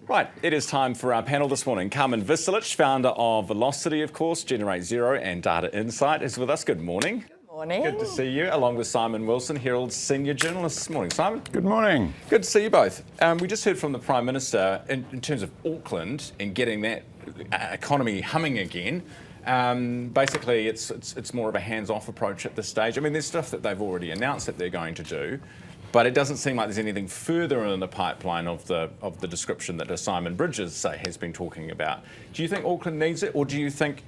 Right, it is time for our panel this morning. Carmen Vicelich, founder of Valocity, of course, Generate Zero and Data Insight, is with us. Good morning. Good morning. Good to see you, along with Simon Wilson, Herald's senior journalist this morning. Simon? Good morning. Good to see you both. We just heard from the Prime Minister in terms of Auckland and getting that economy humming again. Basically, it's more of a hands-off approach at this stage. I mean, there's stuff that they've already announced that they're going to do, but it doesn't seem like there's anything further in the pipeline of the description that Simon Bridges has been talking about. Do you think Auckland needs it, or do you think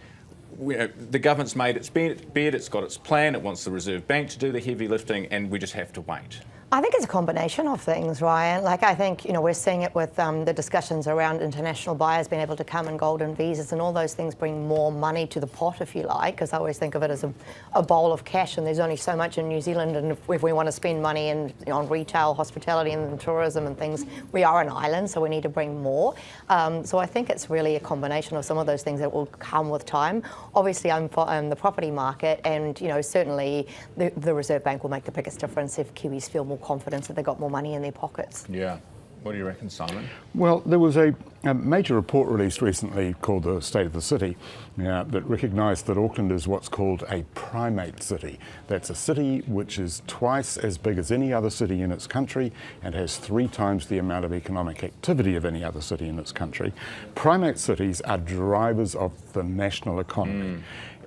the government's made its bed, it's got its plan, it wants the Reserve Bank to do the heavy lifting, and we just have to wait? I think it's a combination of things, Ryan. Like, I think, we're seeing it with the discussions around international buyers being able to come and golden visas, and all those things bring more money to the pot, if you like, because I always think of it as a bowl of cash, and there's only so much in New Zealand, and if we want to spend money on retail, hospitality and tourism and things, we are an island, so we need to bring more. So I think it's really a combination of some of those things that will come with time. Obviously, I'm the property market, and certainly the Reserve Bank will make the biggest difference if Kiwis feel more confidence that they've got more money in their pockets. Yeah. What do you reckon, Simon? Well, there was a major report released recently called the State of the City that recognised that Auckland is what's called a primate city. That's a city which is twice as big as any other city in its country and has 3 times the amount of economic activity of any other city in its country. Primate cities are drivers of the national economy.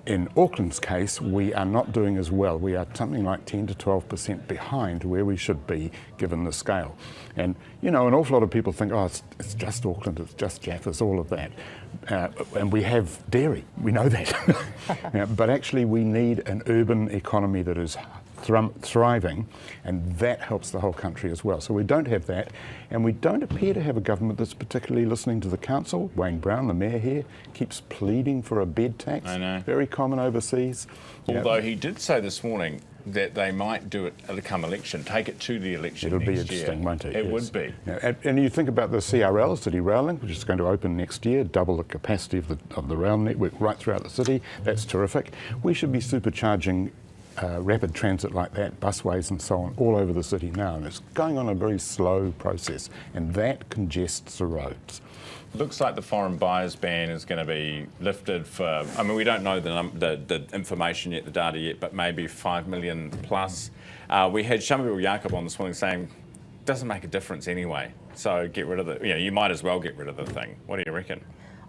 In Auckland's case, we are not doing as well. We are something like 10 to 12% behind where we should be given the scale. And, an awful lot of people think, oh, it's just Auckland, it's just Jaffas, all of that. And we have dairy, we know that. But actually we need an urban economy that is thriving, and that helps the whole country as well. So we don't have that, and we don't appear to have a government that's particularly listening to the council. Wayne Brown, the mayor here, keeps pleading for a bed tax. I know. Very common overseas. Although he did say this morning that they might do it come election, take it to the election It'll next be interesting, year. won't it? It Yes. would be. Yeah. And you think about the CRL, City Rail Link, which is going to open next year, double the capacity of the rail network right throughout the city. That's terrific. We should be supercharging rapid transit like that, busways and so on, all over the city now, and it's going on a very slow process, and that congests the roads. Looks like the foreign buyers ban is going to be lifted for, we don't know the information yet, the data yet, but maybe 5 million plus. We had Shamil Jacob on this morning saying, doesn't make a difference anyway, so get rid of it. You might as well get rid of the thing. What do you reckon?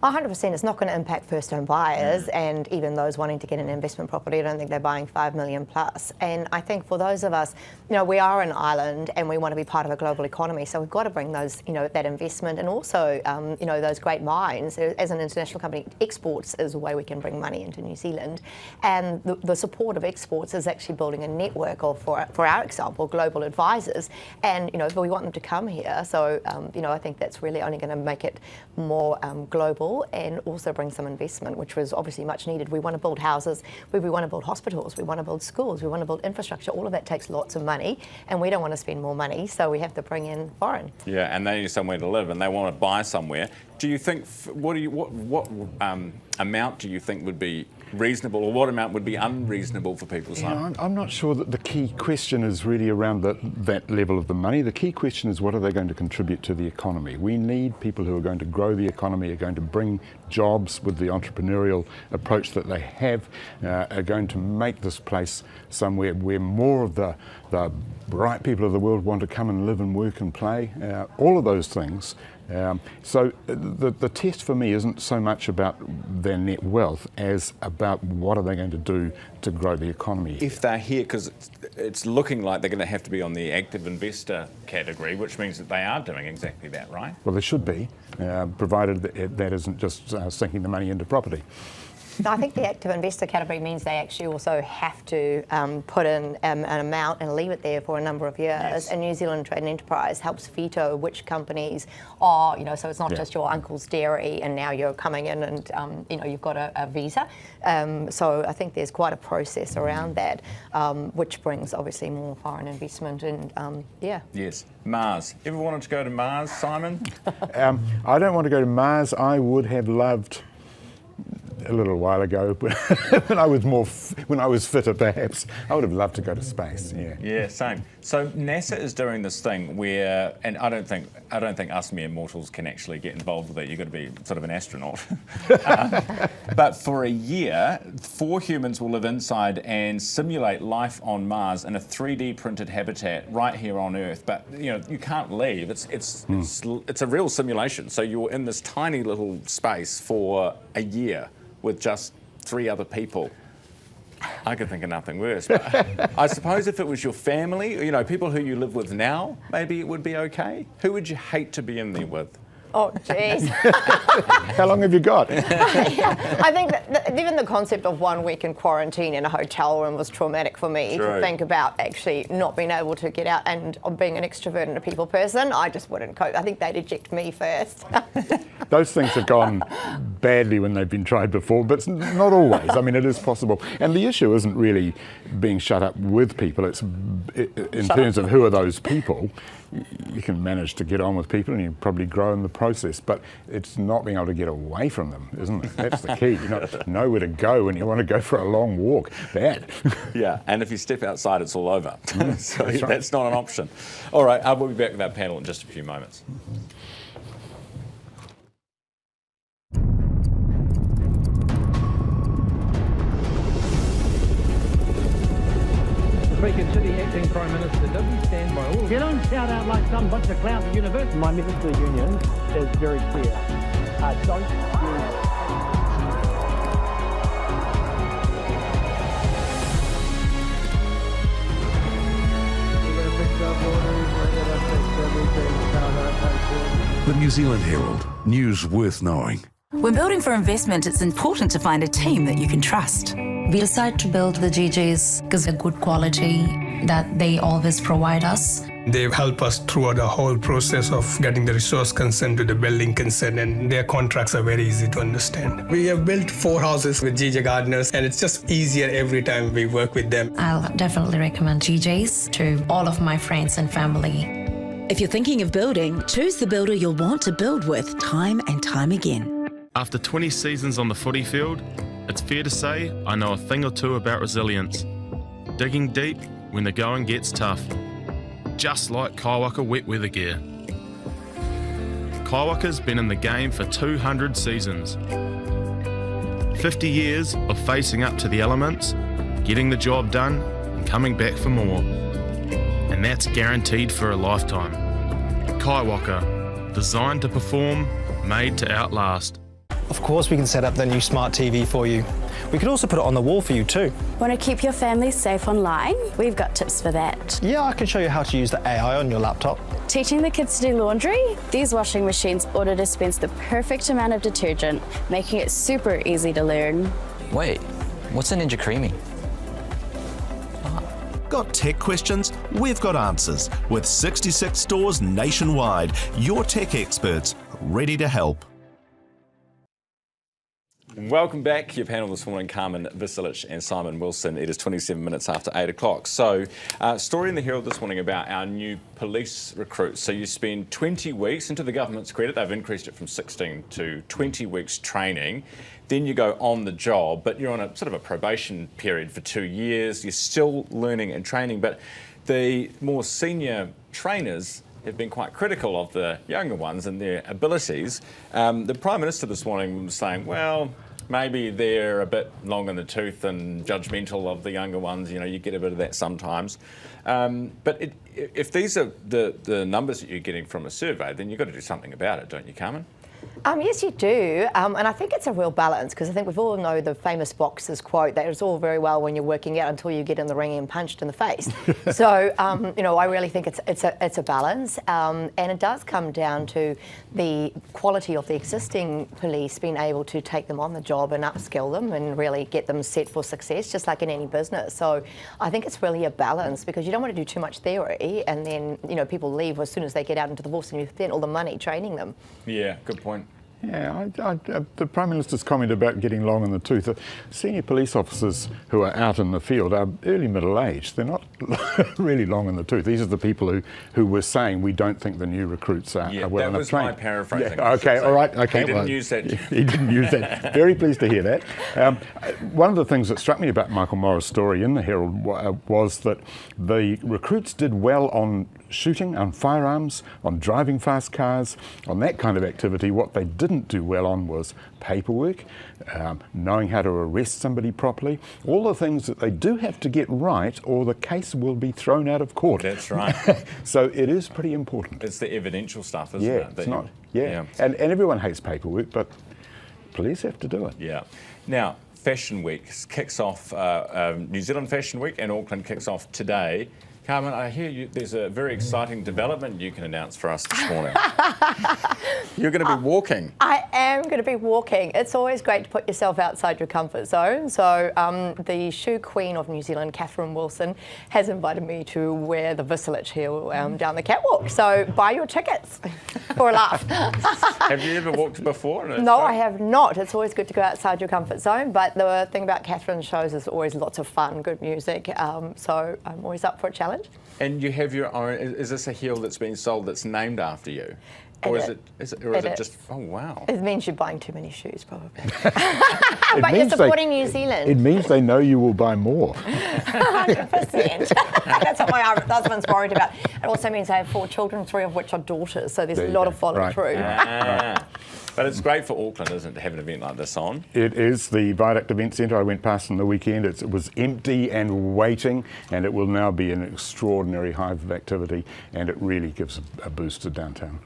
100%, it's not going to impact first-home buyers, and even those wanting to get an investment property, I don't think they're buying 5 million plus. And I think for those of us, we are an island and we want to be part of a global economy, so we've got to bring those, that investment, and also, those great mines. As an international company, exports is a way we can bring money into New Zealand, and the support of exports is actually building a network of, for our example, global advisors, and we want them to come here. So, I think that's really only going to make it more global, and also bring some investment, which was obviously much needed. We want to build houses, we want to build hospitals, we want to build schools, we want to build infrastructure. All of that takes lots of money, and we don't want to spend more money, so we have to bring in foreign. Yeah, and they need somewhere to live, and they want to buy somewhere. Do you think, what amount do you think would be reasonable, or what amount would be unreasonable for people? I'm not sure that the key question is really around that level of the money. The key question is, what are they going to contribute to the economy? We need people who are going to grow the economy, are going to bring jobs with the entrepreneurial approach that they have, are going to make this place somewhere where more of the bright people of the world want to come and live and work and play. All of those things. So the test for me isn't so much about their net wealth as about what are they going to do to grow the economy. If they're here, because it's looking like they're going to have to be on the active investor category, which means that they are doing exactly that, right? Well, they should be, provided that isn't just sinking the money into property. I think the active investor category means they actually also have to put in an amount and leave it there for a number of years. Yes. And New Zealand Trade and Enterprise helps veto which companies are, so it's not just your uncle's dairy and now you're coming in and, you've got a visa. So I think there's quite a process around that, which brings obviously more foreign investment and, yeah. Yes. Mars. Ever wanted to go to Mars, Simon? I don't want to go to Mars. I would have loved a little while ago, when I was fitter, perhaps. I would have loved to go to space. Yeah. Yeah, same. So NASA is doing this thing where, and I don't think us mere mortals can actually get involved with it. You've got to be sort of an astronaut. But for a year, 4 humans will live inside and simulate life on Mars in a 3D printed habitat right here on Earth. But you can't leave. It's a real simulation. So you're in this tiny little space for a year with just 3 other people. I could think of nothing worse. But I suppose if it was your family, people who you live with now, maybe it would be okay. Who would you hate to be in there with? Oh, jeez. How long have you got? Yeah, I think that even the concept of 1 week in quarantine in a hotel room was traumatic for me. True. To think about actually not being able to get out and being an extrovert and a people person. I just wouldn't cope. I think they'd eject me first. Those things have gone badly when they've been tried before, but not always. I mean, it is possible. And the issue isn't really being shut up with people. It's in terms of who are those people. You can manage to get on with people and you probably grow in the process, but it's not being able to get away from them, isn't it? That's the key. You know where to go when you want to go for a long walk. Bad. Yeah, and if you step outside, it's all over. So that's right. That's not an option. All right, we'll be back with our panel in just a few moments. Beacon City Acting Prime Minister doesn't stand by all. You don't shout out like some bunch of clowns at university. My message to the union is very clear. Don't use The New Zealand Herald, news worth knowing. When building for investment, it's important to find a team that you can trust. We decided to build the GJs because of the good quality that they always provide us. They help us throughout the whole process of getting the resource consent to the building consent, and their contracts are very easy to understand. We have built 4 houses with GJ Gardeners, and it's just easier every time we work with them. I'll definitely recommend GJs to all of my friends and family. If you're thinking of building, choose the builder you'll want to build with time and time again. After 20 seasons on the footy field, it's fair to say I know a thing or two about resilience. Digging deep when the going gets tough. Just like Kaiwaka wet weather gear. Kaiwaka's been in the game for 200 seasons. 50 years of facing up to the elements, getting the job done and coming back for more. And that's guaranteed for a lifetime. Kaiwaka, designed to perform, made to outlast. Of course we can set up the new smart TV for you. We can also put it on the wall for you too. Want to keep your family safe online? We've got tips for that. Yeah, I can show you how to use the AI on your laptop. Teaching the kids to do laundry? These washing machines auto-dispense the perfect amount of detergent, making it super easy to learn. Wait, what's a Ninja Creamy? Got tech questions? We've got answers. With 66 stores nationwide, your tech experts ready to help. Welcome back. Your panel this morning, Carmen, Vicelich and Simon Wilson. It is 27 minutes after 8 o'clock. So, story in the Herald this morning about our new police recruits. So you spend 20 weeks, and to the government's credit, they've increased it from 16 to 20 weeks training. Then you go on the job, but you're on a sort of a probation period for 2 years. You're still learning and training, but the more senior trainers have been quite critical of the younger ones and their abilities. The Prime Minister this morning was saying, well, maybe they're a bit long in the tooth and judgmental of the younger ones. You get a bit of that sometimes. But if these are the numbers that you're getting from a survey, then you've got to do something about it, don't you, Carmen? Yes, you do. And I think it's a real balance, because I think we all know the famous boxer's quote that it's all very well when you're working out until you get in the ring and punched in the face. So, I really think it's a balance. And it does come down to the quality of the existing police, being able to take them on the job and upskill them and really get them set for success, just like in any business. So I think it's really a balance, because you don't want to do too much theory and then, people leave as soon as they get out into the force and you spend all the money training them. Yeah, good point. Yeah, the Prime Minister's comment about getting long in the tooth. Senior police officers who are out in the field are early middle age. They're not really long in the tooth. These are the people who were saying we don't think the new recruits are well enough trained. That was my paraphrasing. Yeah, okay, all right. Okay, he didn't use that. He didn't use that. Very pleased to hear that. One of the things that struck me about Michael Morris' story in the Herald was that the recruits did well on shooting, on firearms, on driving fast cars, on that kind of activity. What they didn't do well on was paperwork, knowing how to arrest somebody properly, all the things that they do have to get right or the case will be thrown out of court. That's right. So it is pretty important. It's the evidential stuff, isn't yeah, it? It's not. Yeah. And everyone hates paperwork, but police have to do it. Yeah. Now, Fashion Week kicks off, New Zealand Fashion Week and Auckland kicks off today. Carmen, I hear there's a very exciting development you can announce for us this morning. You're going to be walking. I am going to be walking. It's always great to put yourself outside your comfort zone. So the shoe queen of New Zealand, Catherine Wilson, has invited me to wear the Vicelich heel down the catwalk. So buy your tickets for a laugh. Have you ever walked before? No, I have not. It's always good to go outside your comfort zone. But the thing about Catherine's shows is always lots of fun, good music. So I'm always up for a challenge. And you have your own, is this a heel that's being sold that's named after you? Or is it just, oh wow. It means you're buying too many shoes, probably. But you're supporting New Zealand. It means they know you will buy more. 100%. That's what my husband's worried about. It also means I have 4 children, 3 of which are daughters, so there's a lot of follow through. But it's great for Auckland, isn't it, to have an event like this on? It is. The Viaduct Event Centre, I went past on the weekend. It was empty and waiting, and it will now be an extraordinary hive of activity, and it really gives a boost to downtown.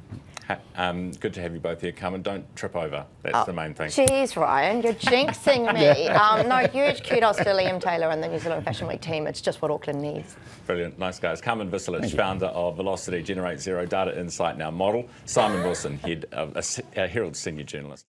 Good to have you both here, Carmen. Don't trip over. That's the main thing. Jeez, Ryan, you're jinxing me. No, huge kudos to Liam Taylor and the New Zealand Fashion Week team. It's just what Auckland needs. Brilliant. Nice guys. Carmen Vicelich, founder of Valocity, Generate Zero Data Insight Now model. Simon Wilson, head of Herald senior journalist.